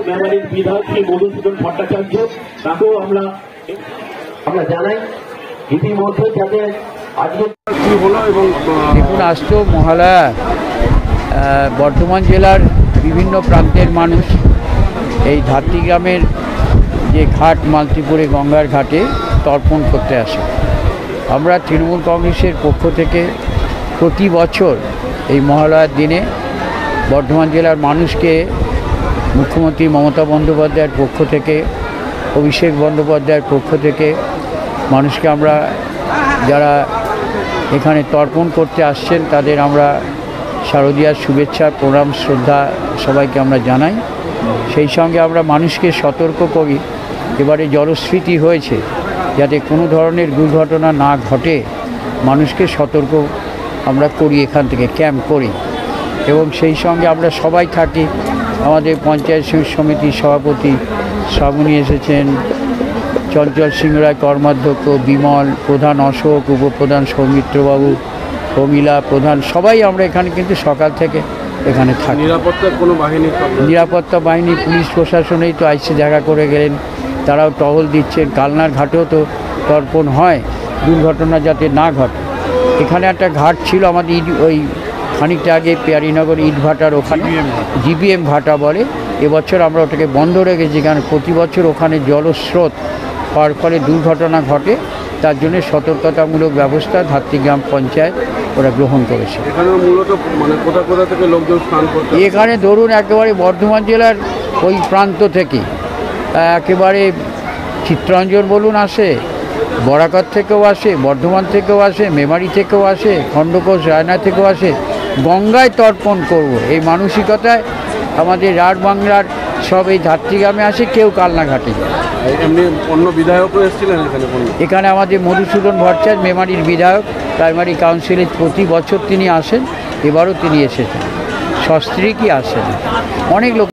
মেমারির বিধায়ক শ্রী মধুসূদন ভট্টাচার্য তাকেও আমরা জানাই ইতিমধ্যে যাতে আজকে কি হলো। এবং দেখুন, আজ তো মহালয়া, বর্ধমান জেলার বিভিন্ন প্রান্তের মানুষ এই ধাত্রী গ্রামের যে ঘাট মালতীপুরে গঙ্গার ঘাটে তর্পণ করতে আসে। আমরা তৃণমূল কংগ্রেসের পক্ষ থেকে প্রতি বছর এই মহালয়ার দিনে বর্ধমান জেলার মানুষকে মুখ্যমন্ত্রী মমতা বন্দ্যোপাধ্যায়ের পক্ষ থেকে, অভিষেক বন্দ্যোপাধ্যায়ের পক্ষ থেকে মানুষকে আমরা যারা এখানে তর্পণ করতে আসছেন তাদের আমরা শারদীয়ার শুভেচ্ছা, প্রণাম, শ্রদ্ধা সবাইকে আমরা জানাই। সেই সঙ্গে আমরা মানুষকে সতর্ক করি, এবারে জলস্ফীতি হয়েছে, যাতে কোনো ধরনের দুর্ঘটনা না ঘটে মানুষকে সতর্ক আমরা করি, এখান থেকে ক্যাম্প করি। এবং সেই সঙ্গে আমরা সবাই থাকি। আমাদের পঞ্চায়েত সমিতির সভাপতি শ্রাবণী এসেছেন, চঞ্চল সিংহ রায় কর্মাধ্যক্ষ, বিমল প্রধান, অশোক উপপ্রধান, সৌমিত্রবাবু, প্রমীলা প্রধান, সবাই আমরা এখানে কিন্তু সকাল থেকে এখানে থাকি। নিরাপত্তা বাহিনী পুলিশ প্রশাসনেই তো আইসে দেখা করে গেলেন, তারাও টহল দিচ্ছেন। কালনার ঘাটেও তো তর্পণ হয়, দুর্ঘটনা যাতে না ঘটে। এখানে একটা ঘাট ছিল আমাদের ওই খানিকটা আগে পেয়ারীনগর ইটভাটার ওখানে, জিবিএম ভাটা বলে, এবছর আমরা ওটাকে বন্ধ রেখেছি, কারণ প্রতি বছর ওখানে জলস্রোত হওয়ার ফলে দুর্ঘটনা ঘটে। তার জন্য সতর্কতামূলক ব্যবস্থা ধাত্রী গ্রাম পঞ্চায়েত ওরা গ্রহণ করেছে। এখানে ধরুন একেবারে বর্ধমান জেলার ওই প্রান্ত থেকে, একেবারে চিত্তরঞ্জন বলুন আসে, বরাকর থেকেও আসে, বর্ধমান থেকেও আসে, মেমারি থেকেও আসে, খণ্ডঘোষ রায়না থেকেও আসে। গঙ্গায় তর্পণ করব এই মানসিকতায় আমাদের রাঢ় বাংলার সব এই ধাত্রী গ্রামে আসে, কেউ কালনাঘাটে। এমনি অন্য বিধায়কও এসেছিলেন এখানে আমাদের মধুসূদন ভট্টাচার্য মেমারির বিধায়ক, প্রাইমারি কাউন্সিলে প্রতি বছর তিনি আসেন, এবারও তিনি এসেছেন, সস্ত্রীকই আসেন, অনেক লোক।